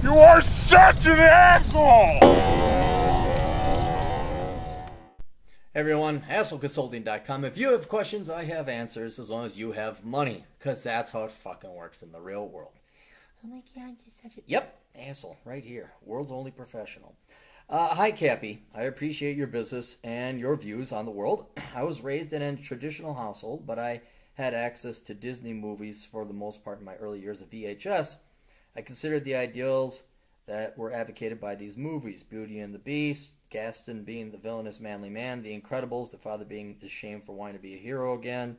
You are such an asshole! Hey everyone, assholeconsulting.com. If you have questions, I have answers as long as you have money. Because that's how it fucking works in the real world. Oh my god, you're such a... Yep, asshole, right here. World's only professional. Hi, Cappy. I appreciate your business and your views on the world. I was raised in a traditional household, but I had access to Disney movies for the most part in my early years of VHS. I considered the ideals that were advocated by these movies. Beauty and the Beast, Gaston being the villainous manly man, The Incredibles, the father being ashamed for wanting to be a hero again,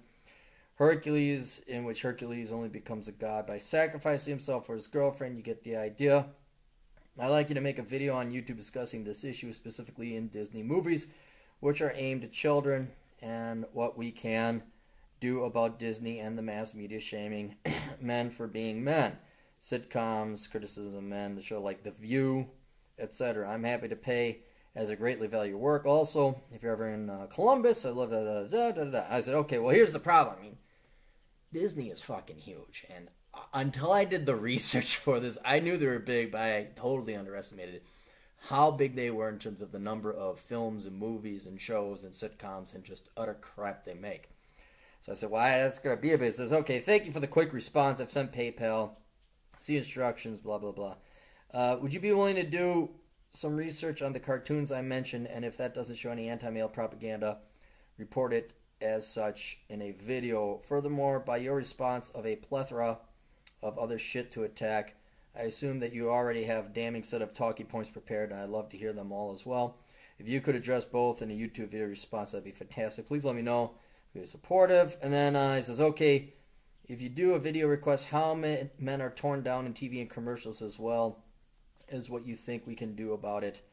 Hercules, in which Hercules only becomes a god by sacrificing himself for his girlfriend. You get the idea. I'd like you to make a video on YouTube discussing this issue, specifically in Disney movies, which are aimed at children, and what we can do about Disney and the mass media shaming men for being men. Sitcoms, criticism of men, the show like The View, etc. I'm happy to pay as I greatly value your work. Also, if you're ever in Columbus, I love I said, okay, well, here's the problem. I mean, Disney is fucking huge, and until I did the research for this, I knew they were big, but I totally underestimated it. How big they were in terms of the number of films and movies and shows and sitcoms and just utter crap they make. So I said, well, that's going to be a bit. It says, okay, thank you for the quick response. I've sent PayPal. See instructions, blah, blah, blah. Would you be willing to do some research on the cartoons I mentioned, and if that doesn't show any anti-male propaganda, report it as such in a video? Furthermore, by your response of a plethora of other shit to attack, I assume that you already have a damning set of talking points prepared, and I'd love to hear them all as well. If you could address both in a YouTube video response, that'd be fantastic. Please let me know. Be supportive. And then he says, okay, if you do a video request, how men are torn down in TV and commercials as well is what you think we can do about it,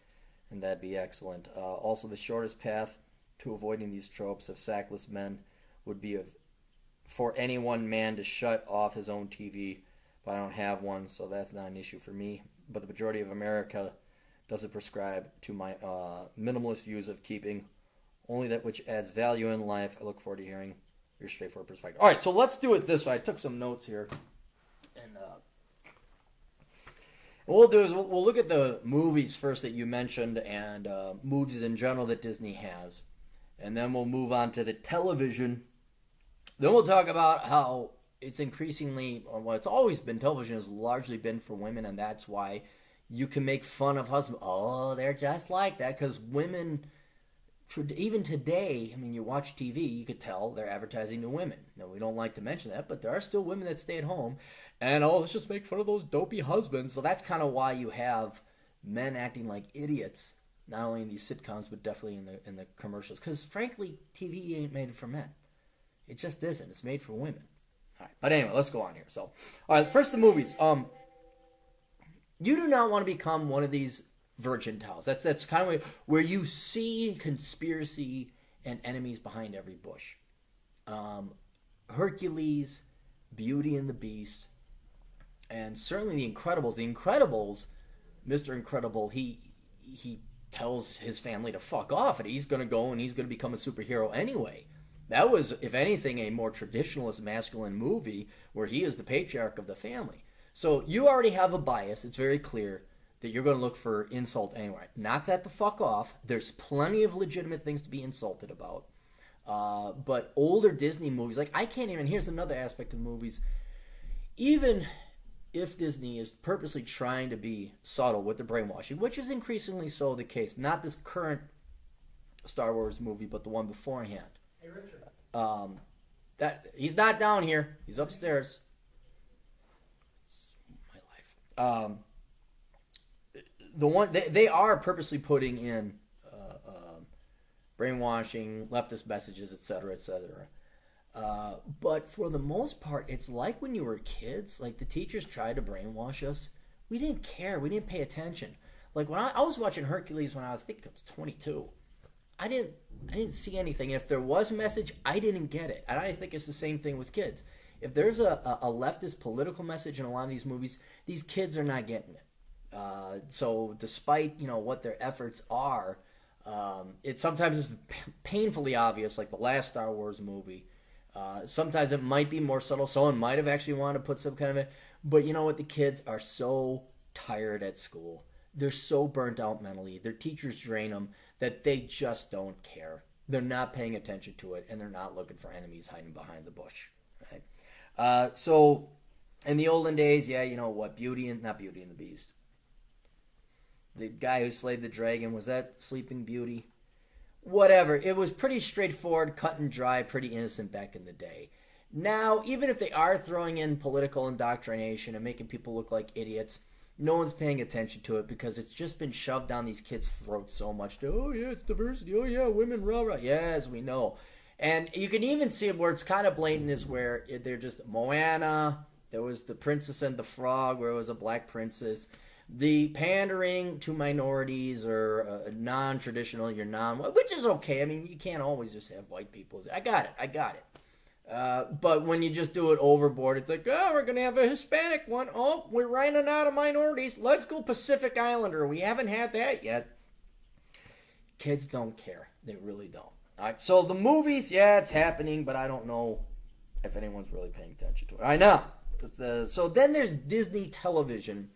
and that'd be excellent. Also, the shortest path to avoiding these tropes of sackless men would be for any one man to shut off his own TV, but I don't have one, so that's not an issue for me. But the majority of America doesn't prescribe to my minimalist views of keeping only that which adds value in life. I look forward to hearing your straightforward perspective. All right, so let's do it this way. I took some notes here. And what we'll do is we'll look at the movies first that you mentioned, and movies in general that Disney has. And then we'll move on to the television. Then we'll talk about how it's increasingly, well, it's always been, television has largely been for women, and that's why you can make fun of husbands. Oh, they're just like that, because women... Even today, I mean, you watch TV, you could tell they're advertising to women. No, we don't like to mention that, but there are still women that stay at home. And, oh, let's just make fun of those dopey husbands. So that's kind of why you have men acting like idiots, not only in these sitcoms, but definitely in the commercials. Because, frankly, TV ain't made for men. It just isn't. It's made for women. All right. But anyway, let's go on here. So, all right, first the movies. You do not want to become one of these virgin towels. That's kind of where you see conspiracy and enemies behind every bush. Hercules, Beauty and the Beast, and certainly The Incredibles. The Incredibles, Mr. Incredible, he tells his family to fuck off, and he's going to go and he's going to become a superhero anyway. That was, if anything, a more traditionalist masculine movie where he is the patriarch of the family. So you already have a bias. It's very clear that you're going to look for insult anyway. Knock that the fuck off. There's plenty of legitimate things to be insulted about. But older Disney movies, like I can't even, here's another aspect of movies. Even if Disney is purposely trying to be subtle with the brainwashing, which is increasingly so the case, not this current Star Wars movie, but the one beforehand. Hey, Richard. That he's not down here. He's upstairs. It's my life. The one they are purposely putting in brainwashing, leftist messages, etc., etc. But for the most part, it's like when you were kids. Like the teachers tried to brainwash us. We didn't care. We didn't pay attention. Like when I was watching Hercules when I think I was 22. I didn't see anything. If there was a message, I didn't get it. And I think it's the same thing with kids. If there's a leftist political message in a lot of these movies, these kids are not getting it. So despite, what their efforts are, it sometimes is painfully obvious, like the last Star Wars movie. Sometimes it might be more subtle. Someone might have actually wanted to put some kind of it. But you know what? The kids are so tired at school. They're so burnt out mentally. Their teachers drain them that they just don't care. They're not paying attention to it, and they're not looking for enemies hiding behind the bush. Right? So in the olden days, yeah, you know what? Not Beauty and the Beast. The guy who slayed the dragon, was that Sleeping Beauty? Whatever. It was pretty straightforward, cut and dry, pretty innocent back in the day. Now, even if they are throwing in political indoctrination and making people look like idiots, no one's paying attention to it because it's just been shoved down these kids' throats so much. Oh, yeah, it's diversity. Oh, yeah, women, rah, rah. Yes, we know. And you can even see where it's kind of blatant is where they're just Moana. There was The Princess and the Frog, where it was a black princess. The pandering to minorities or non-traditional, which is okay. I mean, you can't always just have white people. I got it. But when you just do it overboard, it's like, oh, we're going to have a Hispanic one. Oh, we're running out of minorities. Let's go Pacific Islander. We haven't had that yet. Kids don't care. They really don't. All right, so the movies, yeah, it's happening, but I don't know if anyone's really paying attention to it. I know. So then there's Disney television.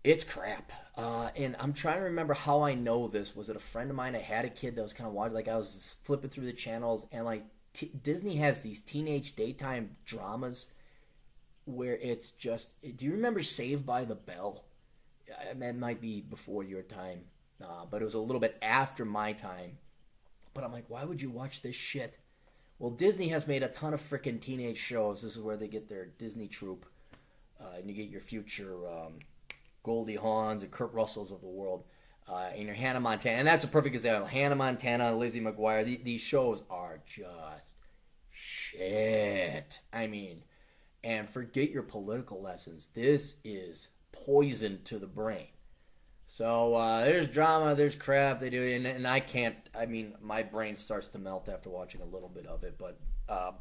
It's crap. And I'm trying to remember how I know this. Was it a friend of mine? I had a kid that was kind of watching. Like, I was flipping through the channels, and, like, Disney has these teenage daytime dramas where it's just... Do you remember Saved by the Bell? That might be before your time, but it was a little bit after my time. But I'm like, why would you watch this shit? Well, Disney has made a ton of freaking teenage shows. This is where they get their Disney troupe. And you get your future Goldie Hawns and Kurt Russells of the world. And your Hannah Montana. And that's a perfect example. Hannah Montana, Lizzie McGuire. These shows are just shit. I mean, and forget your political lessons. This is poison to the brain. So there's drama, there's crap they do, and I can't. I mean, my brain starts to melt after watching a little bit of it. But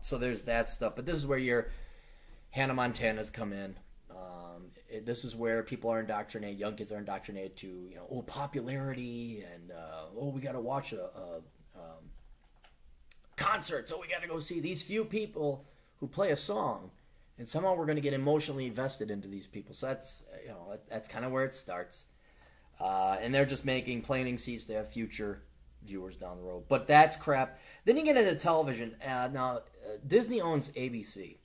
so there's that stuff. But this is where your Hannah Montanas come in. This is where people are indoctrinated, young kids are indoctrinated to, popularity and we got to watch a concert, so we got to go see these few people who play a song, and somehow we're going to get emotionally invested into these people. So that's kind of where it starts. And they're just making planting seeds to have future viewers down the road. But that's crap. Then you get into television. Now, Disney owns ABC.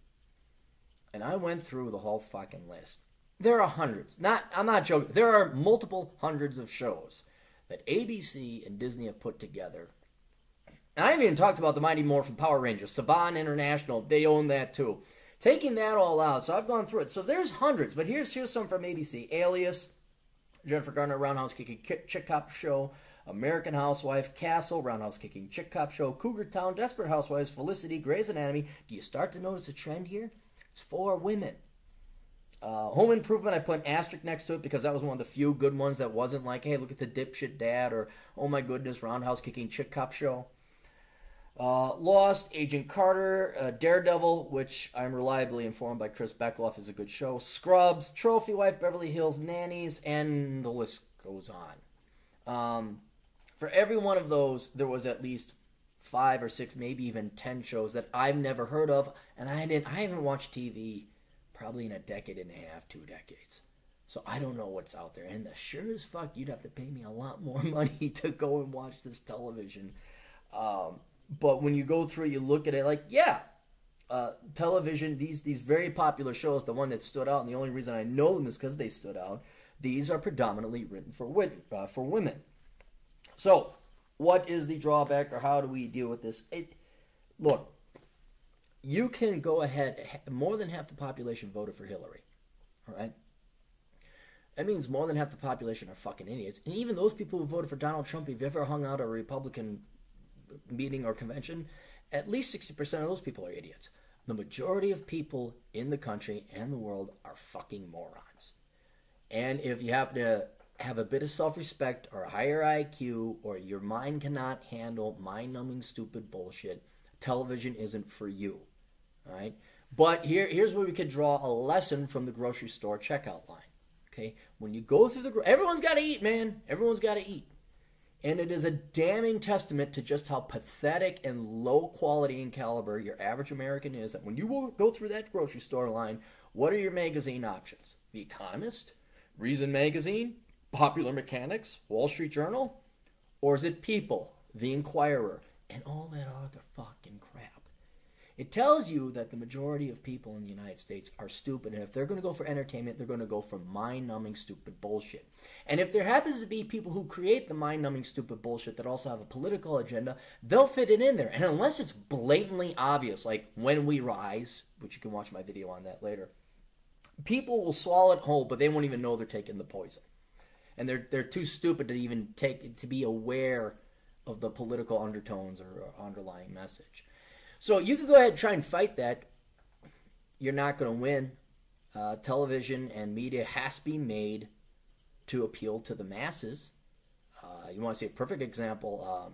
And I went through the whole fucking list. There are hundreds. I'm not joking. There are multiple hundreds of shows that ABC and Disney have put together. And I haven't even talked about the Mighty Morphin Power Rangers. Saban International, they own that too. Taking that all out, so I've gone through it. So there's hundreds, but here's some from ABC. Alias, Jennifer Garner, Roundhouse Kicking Chick Cop Show, American Housewife, Castle, Roundhouse Kicking Chick Cop Show, Cougar Town, Desperate Housewives, Felicity, Grey's Anatomy. Do you start to notice a trend here? It's for women. Home Improvement, I put an asterisk next to it because that was one of the few good ones that wasn't like, hey, look at the dipshit dad, or, oh my goodness, Roundhouse Kicking Chick Cop Show. Lost, Agent Carter, Daredevil, which I'm reliably informed by Chris Beckloff is a good show. Scrubs, Trophy Wife, Beverly Hills Nannies, and the list goes on. For every one of those, there was at least 5 or 6, maybe even 10 shows that I've never heard of, and I haven't watched TV probably in a decade and a half, 2 decades. So I don't know what's out there. And the sure as fuck, you'd have to pay me a lot more money to go and watch this television. But when you go through, you look at it like, yeah, television, these very popular shows, the one that stood out, and the only reason I know them is because they stood out, these are predominantly written for women. So what is the drawback, or how do we deal with this? Look, you can go ahead. More than half the population voted for Hillary. All right? That means more than half the population are fucking idiots. And even those people who voted for Donald Trump, if you ever hung out at a Republican meeting or convention, at least 60% of those people are idiots. The majority of people in the country and the world are fucking morons. And if you happen to have a bit of self-respect or a higher IQ, or your mind cannot handle mind-numbing stupid bullshit, television isn't for you. All right? But here's where we could draw a lesson from the grocery store checkout line. Okay? When you go through everyone's got to eat, man. Everyone's got to eat. And it is a damning testament to just how pathetic and low quality and caliber your average American is, that when you go through that grocery store line, what are your magazine options? The Economist, Reason Magazine, Popular Mechanics, Wall Street Journal? Or is it People, The Inquirer, and all that other fucking crap? It tells you that the majority of people in the United States are stupid, and if they're going to go for entertainment, they're going to go for mind-numbing, stupid bullshit. And if there happens to be people who create the mind-numbing, stupid bullshit that also have a political agenda, they'll fit it in there. And unless it's blatantly obvious, like When We Rise, which you can watch my video on that later, people will swallow it whole, but they won't even know they're taking the poison. And they're too stupid to even to be aware of the political undertones or underlying message. So you can go ahead and try and fight that. You're not going to win. Television and media has to be made to appeal to the masses. You want to see a perfect example?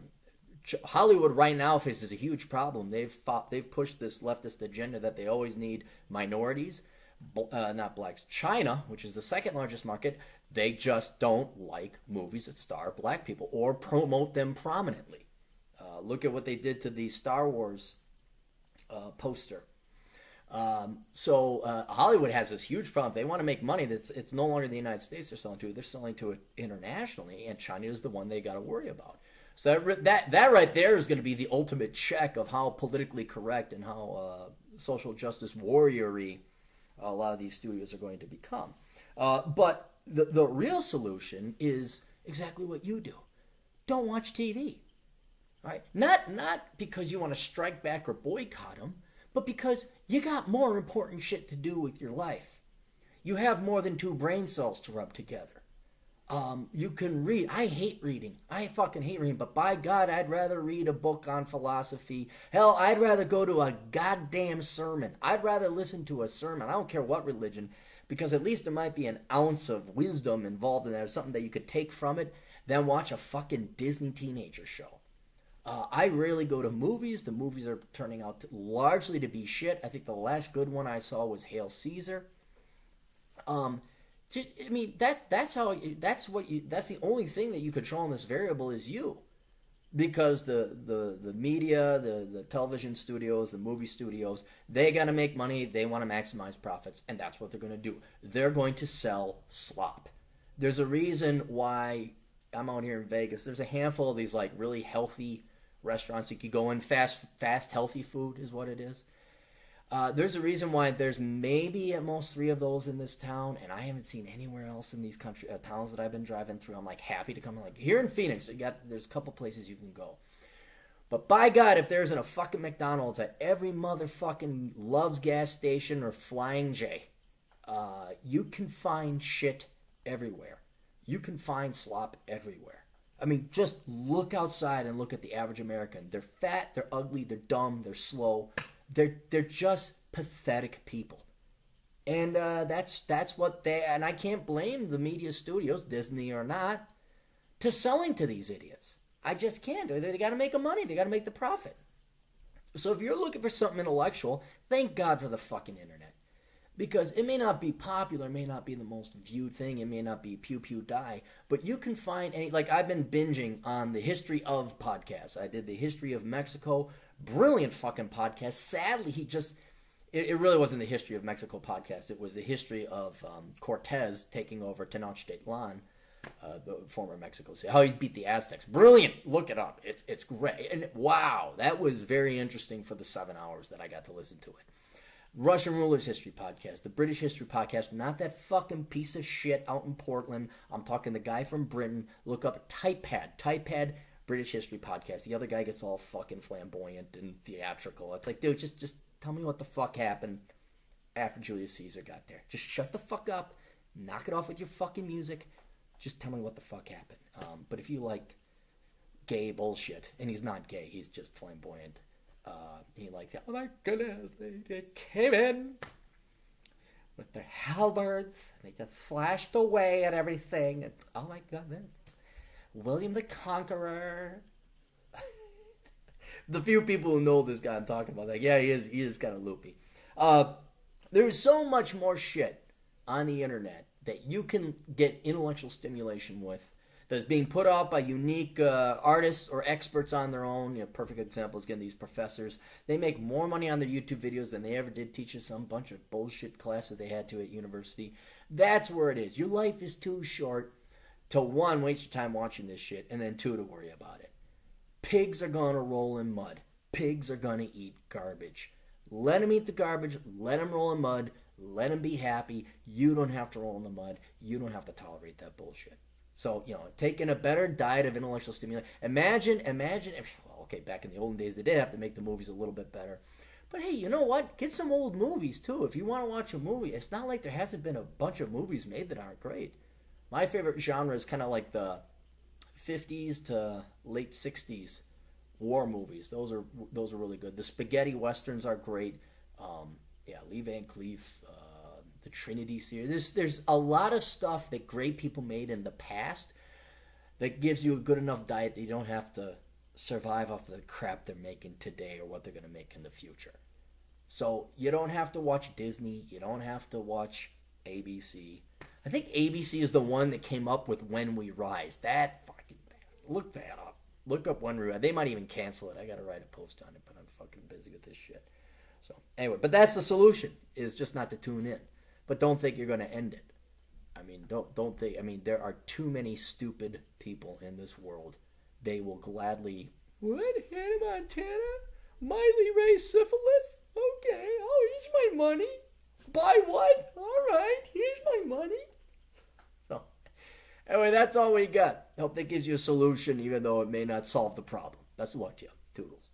Hollywood right now faces a huge problem. They've pushed this leftist agenda that they always need minorities, not blacks. China, which is the second largest market, they just don't like movies that star black people or promote them prominently. Look at what they did to the Star Wars poster. So Hollywood has this huge problem. They want to make money. It's no longer the United States they're selling to. They're selling to it internationally, and China is the one they got to worry about. So that right there is going to be the ultimate check of how politically correct and how social justice warrior-y a lot of these studios are going to become. But the real solution is exactly what you do. Don't watch TV. Right? Not because you want to strike back or boycott them, but because you got more important shit to do with your life. You have more than 2 brain cells to rub together. You can read. I hate reading. I fucking hate reading. But by God, I'd rather read a book on philosophy. Hell, I'd rather go to a goddamn sermon. I'd rather listen to a sermon. I don't care what religion, because at least there might be an ounce of wisdom involved in there, something that you could take from it, than watch a fucking Disney teenager show. I rarely go to movies. The movies are turning out largely to be shit. I think the last good one I saw was Hail Caesar. I mean, that's the only thing that you control in this variable is you, because the media, the television studios, the movie studios, they got to make money. They want to maximize profits, and that's what they're going to do. They're going to sell slop. There's a reason why I'm out here in Vegas. There's a handful of these like really healthy restaurants you could go in. Fast healthy food is what it is. There's a reason why there's maybe at most 3 of those in this town, and I haven't seen anywhere else in these towns that I've been driving through. I'm like happy to come. Like here in Phoenix, there's a couple places you can go. But by God, if there isn't a fucking McDonald's at every motherfucking Love's gas station or Flying J, you can find shit everywhere. You can find slop everywhere. I mean, just look outside and look at the average American. They're fat, they're ugly, they're dumb, they're slow. They're just pathetic people. And that's what they... And I can't blame the media studios, Disney or not, to selling to these idiots. I just can't. They got to make the money. They got to make the profit. So if you're looking for something intellectual, thank God for the fucking internet. Because it may not be popular, it may not be the most viewed thing, it may not be pew pew die, but you can find any... Like, I've been binging on the history of podcasts. I did the history of Mexico. Brilliant fucking podcast. Sadly, it really wasn't the history of Mexico podcast. It was the history of Cortez taking over Tenochtitlan, the former Mexico City. How he beat the Aztecs. Brilliant. Look it up. It's great. And wow, that was very interesting for the 7 hours that I got to listen to it. Russian Rulers History Podcast, the British History Podcast, not that fucking piece of shit out in Portland. I'm talking the guy from Britain. Look up Typepad, British History Podcast. The other guy gets all fucking flamboyant and theatrical. It's like, dude, just tell me what the fuck happened after Julius Caesar got there. Just shut the fuck up. Knock it off with your fucking music. Just tell me what the fuck happened. But if you like gay bullshit, and he's not gay, he's just flamboyant. You like that? Oh my goodness, they came in with their halberds. They just flashed away at everything. And, oh my goodness. William the Conqueror. The few people who know this guy I'm talking about, like, yeah, he is kind of loopy. There's so much more shit on the internet that you can get intellectual stimulation with that's being put out by unique artists or experts on their own. You know, perfect example is, again, these professors. They make more money on their YouTube videos than they ever did teaching some bunch of bullshit classes they had to at university. That's where it is. Your life is too short to, one, waste your time watching this shit, and then two, to worry about it. Pigs are going to roll in mud. Pigs are going to eat garbage. Let them eat the garbage. Let them roll in mud. Let them be happy. You don't have to roll in the mud. You don't have to tolerate that bullshit. So, taking a better diet of intellectual stimulation. Imagine if, well, okay, back in the olden days, they did have to make the movies a little bit better. But hey, you know what? Get some old movies, too. If you want to watch a movie, it's not like there hasn't been a bunch of movies made that aren't great. My favorite genre is kind of like the 50s to late 60s war movies. Those are really good. The spaghetti westerns are great. Lee Van Cleef, the Trinity series. There's a lot of stuff that great people made in the past that gives you a good enough diet that you don't have to survive off the crap they're making today or what they're going to make in the future. So you don't have to watch Disney. You don't have to watch ABC. I think ABC is the one that came up with When We Rise. That fucking bad. Look that up. Look up When We Rise. They might even cancel it. I got to write a post on it, but I'm fucking busy with this shit. So anyway, but that's the solution, is just not to tune in. But don't think you're going to end it. I mean, don't think. I mean, there are too many stupid people in this world. They will gladly. What? Hannah Montana? Miley Ray syphilis? Okay. Oh, here's my money. Buy what? All right. Here's my money. So, anyway, that's all we got. I hope that gives you a solution, even though it may not solve the problem. Best of luck to you. Toodles.